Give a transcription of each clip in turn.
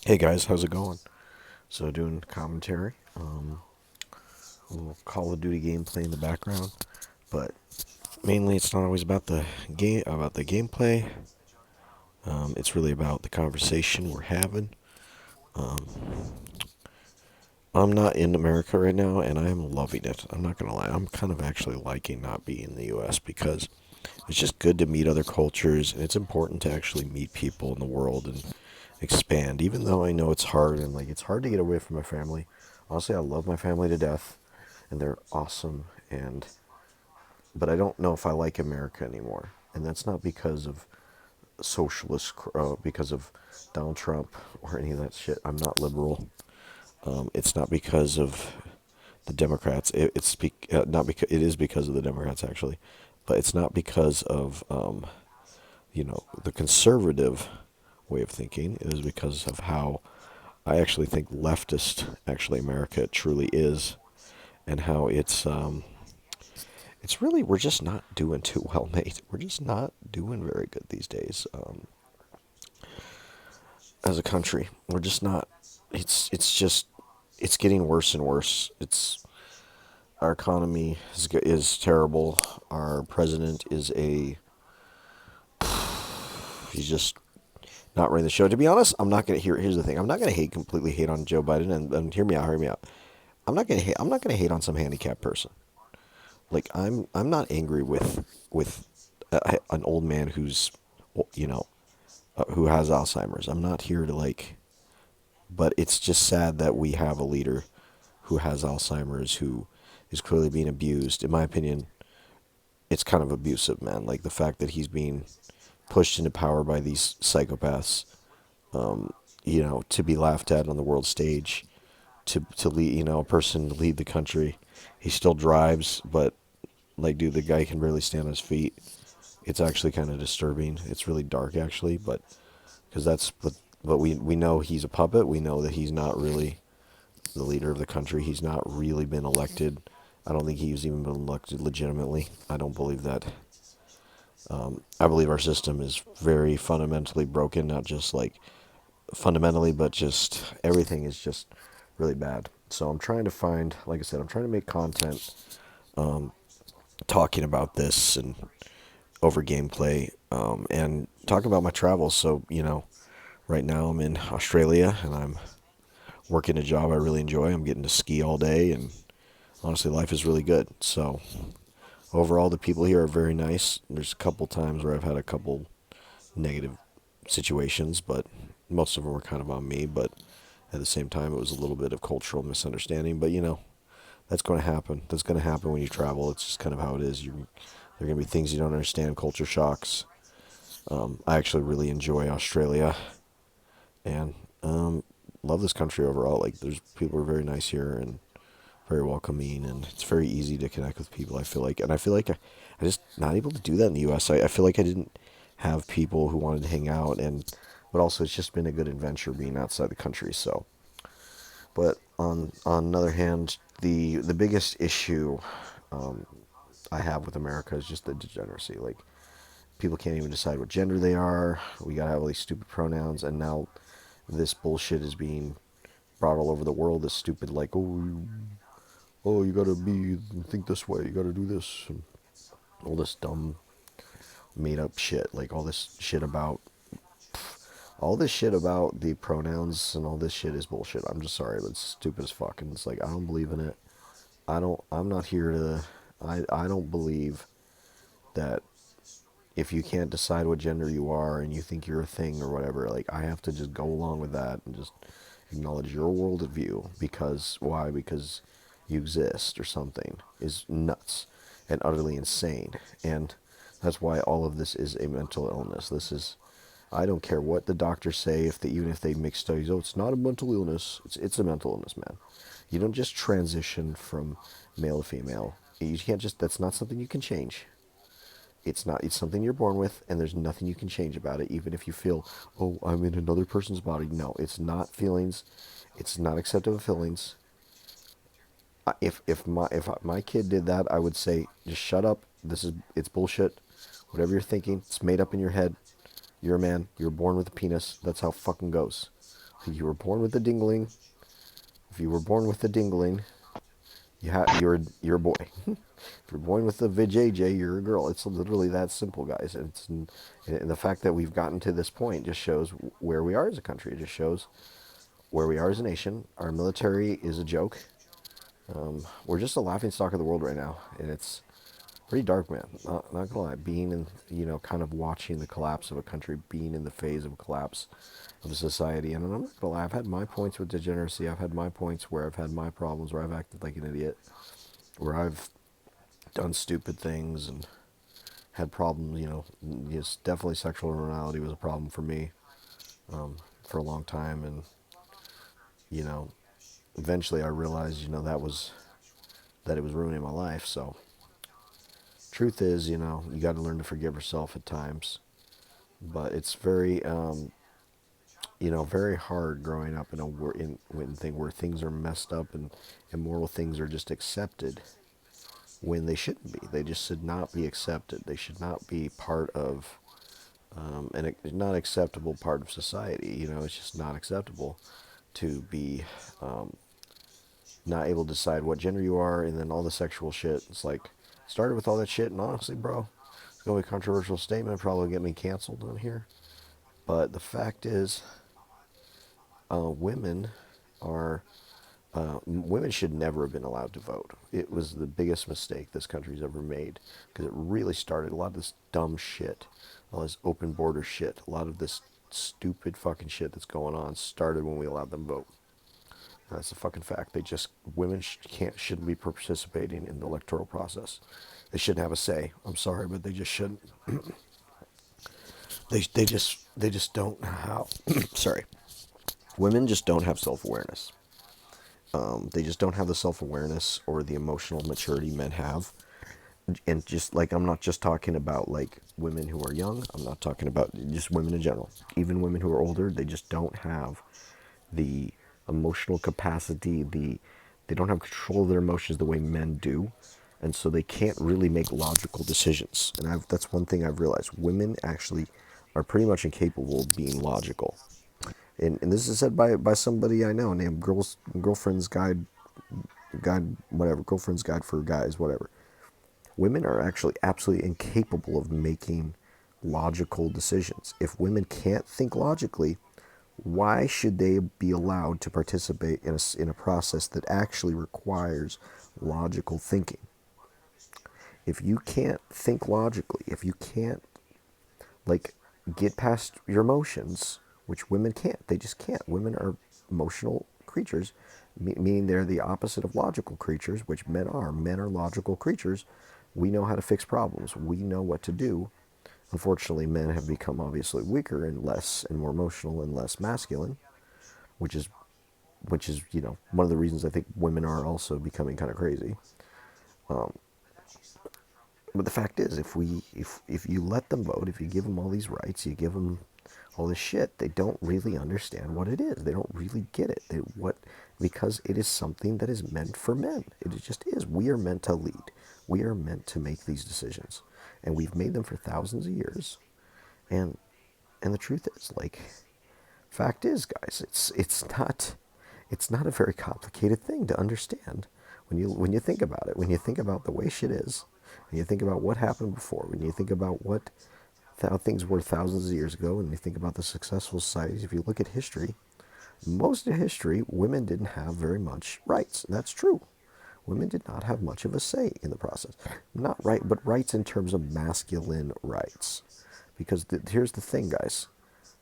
Hey guys, how's it going? So doing commentary, a little Call of Duty gameplay in the background, but mainly it's not always about the gameplay. It's really about the conversation we're having. Um, I'm not in America right now, and I am loving it. I'm not gonna lie. I'm kind of actually liking not being in the U.S. because it's just good to meet other cultures, and it's important to actually meet people in the world and expand. Even though I know it's hard, and like it's hard to get away from my family. Honestly, I love my family to death, and they're awesome. And but I don't know if I like America anymore, and that's not because of because of Donald Trump or any of that shit. I'm not liberal. It's not because of the Democrats. Not because it is because of the Democrats actually, but it's not because of the conservative way of thinking. It is because of how I actually think leftist actually America truly is, and how it's really we're just not doing too well, mate. We're just not doing very good these days as a country. We're just not. It's just it's getting worse and worse. It's our economy is terrible. Our president is a he's just not running the show. To be honest, I'm not gonna here's the thing. I'm not gonna completely hate on Joe Biden, and hear me out. I'm not gonna hate on some handicapped person. Like I'm not angry with an old man who's you know who has Alzheimer's. I'm not here to but it's just sad that we have a leader who has Alzheimer's who is clearly being abused. In my opinion, it's kind of abusive, man. Like the fact that he's being pushed into power by these psychopaths, to be laughed at on the world stage, to lead, a person to lead the country. He still drives, but like, dude, the guy can barely stand on his feet. It's actually kind of disturbing. It's really dark, actually, but because but we know he's a puppet. We know that he's not really the leader of the country. He's not really been elected. I don't think he's even been elected legitimately. I don't believe that. I believe our system is very fundamentally broken, not just like fundamentally, but just everything is just really bad. So I'm trying to find, like I said, I'm trying to make content talking about this and over gameplay and talk about my travels. So, right now I'm in Australia and I'm working a job I really enjoy. I'm getting to ski all day, and honestly, life is really good. So, overall, the people here are very nice. There's a couple times where I've had a couple negative situations, but most of them were kind of on me. But at the same time, it was a little bit of cultural misunderstanding. But that's going to happen. That's going to happen when you travel. It's just kind of how it is. There are going to be things you don't understand, culture shocks. I actually really enjoy Australia, and love this country overall. Like, there's people are very nice here and very welcoming, and it's very easy to connect with people. I feel like I just not able to do that in the U.S. I feel like I didn't have people who wanted to hang out, but also it's just been a good adventure being outside the country. So, but on the other hand, the biggest issue um, I have with America is just the degeneracy. Like, people can't even decide what gender they are. We gotta have all these stupid pronouns, and now this bullshit is being brought all over the world. This stupid, like, you gotta think this way. You gotta do this. And all this dumb made up shit. Like all this shit about the pronouns and all this shit is bullshit. I'm just sorry, but it's stupid as fuck. And it's like, I don't believe in it. I'm not here to. I don't believe that if you can't decide what gender you are and you think you're a thing or whatever, like, I have to just go along with that and just acknowledge your worldview. Because why? Because you exist or something is nuts and utterly insane. And that's why all of this is a mental illness. I don't care what the doctors say, even if they make studies, it's not a mental illness. It's a mental illness, man. You don't just transition from male to female. You can't just, that's not something you can change. It's not, it's something you're born with, and there's nothing you can change about it, even if you feel, oh, I'm in another person's body. No, it's not feelings. It's not acceptable feelings. If my kid did that, I would say, just shut up. It's bullshit. Whatever you're thinking, it's made up in your head. You're a man. You're born with a penis. That's how it fucking goes. You were born with a dingling. If you were born with a dingling, you're a boy. If you're born with a vajayjay, you're a girl. It's literally that simple, guys. And the fact that we've gotten to this point just shows where we are as a country. It just shows where we are as a nation. Our military is a joke. We're just a laughing stock of the world right now, and it's pretty dark, man. Not gonna lie. Being in, kind of watching the collapse of a country, being in the phase of collapse of a society. And I'm not gonna lie. I've had my points with degeneracy. I've had my points where I've had my problems, where I've acted like an idiot, where I've done stupid things and had problems. Yes, definitely sexual immorality was a problem for me for a long time, and you know, eventually I realized, that it was ruining my life. So, truth is, you got to learn to forgive yourself at times, but it's very, very hard growing up in thing where things are messed up and immoral things are just accepted when they shouldn't be. They just should not be accepted. They should not be part of an not acceptable part of society. It's just not acceptable to be not able to decide what gender you are, and then all the sexual shit. It's like started with all that shit, and honestly, bro, it's gonna be a controversial statement, probably get me canceled on here. But the fact is, women are women should never have been allowed to vote. It was the biggest mistake this country's ever made because it really started a lot of this dumb shit, all this open border shit, a lot of this stupid fucking shit that's going on started when we allowed them vote. That's a fucking fact. Women shouldn't be participating in the electoral process. They shouldn't have a say. I'm sorry, but they just shouldn't. They just don't have. Sorry, women just don't have self awareness. They just don't have the self awareness or the emotional maturity men have. And just like, I'm not just talking about like women who are young. I'm not talking about just women in general. Even women who are older, they just don't have the emotional capacity. They don't have control of their emotions the way men do, and so they can't really make logical decisions. And that's one thing I've realized. Women actually are pretty much incapable of being logical. And this is said by somebody I know named Girlfriend's Guide for Guys, whatever. Women are actually absolutely incapable of making logical decisions. If women can't think logically, why should they be allowed to participate in a process that actually requires logical thinking? If you can't think logically, if you can't like get past your emotions, which women can't, they just can't. Women are emotional creatures, meaning they're the opposite of logical creatures, which men are. Men are logical creatures. We know how to fix problems. We know what to do. Unfortunately, men have become obviously weaker and less and more emotional and less masculine, which is one of the reasons I think women are also becoming kind of crazy. But the fact is, if you let them vote, if you give them all these rights, you give them all this shit, they don't really understand what it is. They don't really get it. Because it is something that is meant for men. It just is. We are meant to lead. We are meant to make these decisions, and we've made them for thousands of years. And and the truth is, like, fact is, guys, it's not a very complicated thing to understand when you think about it. When you think about the way shit is, when you think about what happened before, when you think about how things were thousands of years ago, and you think about the successful societies. If you look at history, most of history, women didn't have very much rights. And that's true. Women did not have much of a say in the process. Not right, but rights in terms of masculine rights. Because here's the thing, guys.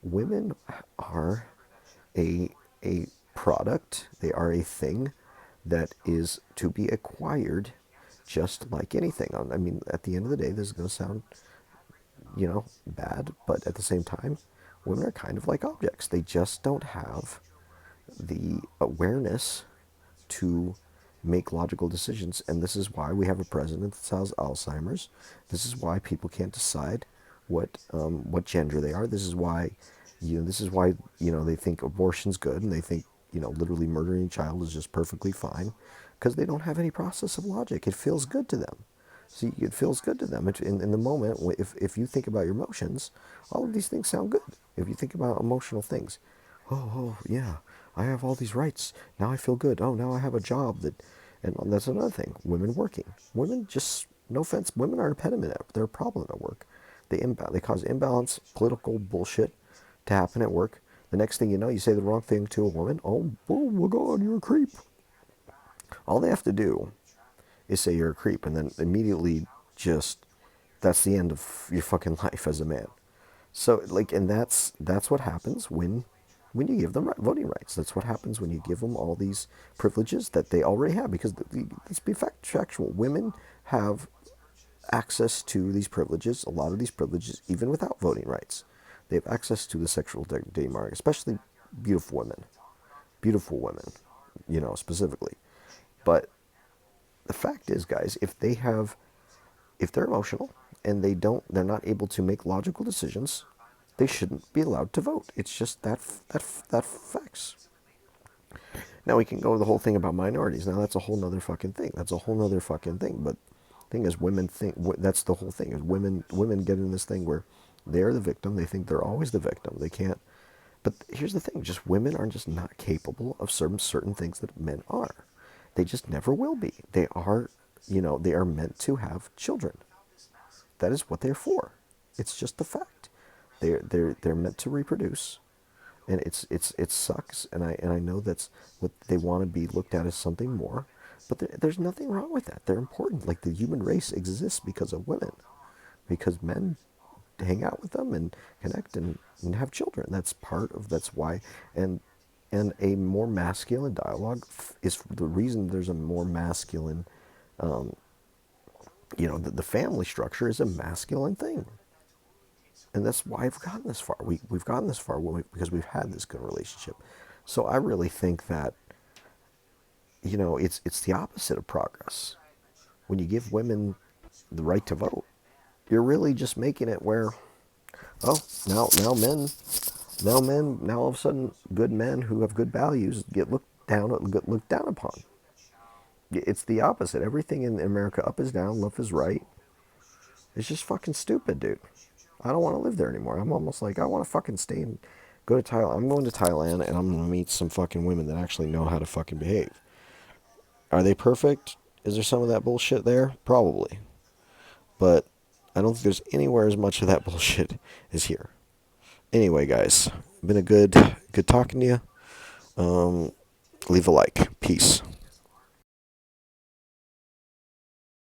Women are a a product. They are a thing that is to be acquired, just like anything. I mean, at the end of the day, this is going to sound, bad, but at the same time, women are kind of like objects. They just don't have the awareness to make logical decisions, and this is why we have a president that has Alzheimer's. This is why people can't decide what gender they are. This is why they think abortion's good, and they think literally murdering a child is just perfectly fine, because they don't have any process of logic. It feels good to them. See, it feels good to them. In the moment, if you think about your emotions, all of these things sound good. If you think about emotional things, Oh, yeah, I have all these rights. Now I feel good. Oh, now I have a job that, and that's another thing. Women working. Women just, no offense, women are an impediment. They're a problem at work. They cause imbalance, political bullshit to happen at work. The next thing you know, you say the wrong thing to a woman. Oh, oh my God, you're a creep. All they have to do is say you're a creep, and then immediately just that's the end of your fucking life as a man. So like, and that's what happens when you give them voting rights. That's what happens when you give them all these privileges that they already have. Because let's be factual, women have access to these privileges, a lot of these privileges, even without voting rights. They have access to the sexual dating market, especially beautiful women, specifically. But the fact is, guys, if they're emotional and they're not able to make logical decisions, they shouldn't be allowed to vote. It's just that facts. Now we can go to the whole thing about minorities. Now that's a whole nother fucking thing. That's a whole nother fucking thing. But the thing is, women think that's the whole thing. Is women get in this thing where they're the victim. They think they're always the victim. They can't. But here's the thing: just women are just not capable of certain things that men are. They just never will be. They are, they are meant to have children. That is what they're for. It's just the fact. They're meant to reproduce, and it sucks. And I know that's what they want to be looked at as something more, but there's nothing wrong with that. They're important. Like the human race exists because of women, because men hang out with them and connect and have children. That's why. And a more masculine dialogue is the reason there's a more masculine, the family structure is a masculine thing. And that's why I've gotten this far. We've gotten this far because we've had this good relationship. So I really think that, it's the opposite of progress. When you give women the right to vote, you're really just making it where, oh, now all of a sudden good men who have good values get looked down upon. It's the opposite. Everything in America, up is down, left is right. It's just fucking stupid, dude. I don't want to live there anymore. I'm almost like, I want to fucking stay and go to Thailand. I'm going to Thailand and I'm going to meet some fucking women that actually know how to fucking behave. Are they perfect? Is there some of that bullshit there? Probably. But I don't think there's anywhere as much of that bullshit as here. Anyway, guys, been a good talking to you. Leave a like. Peace.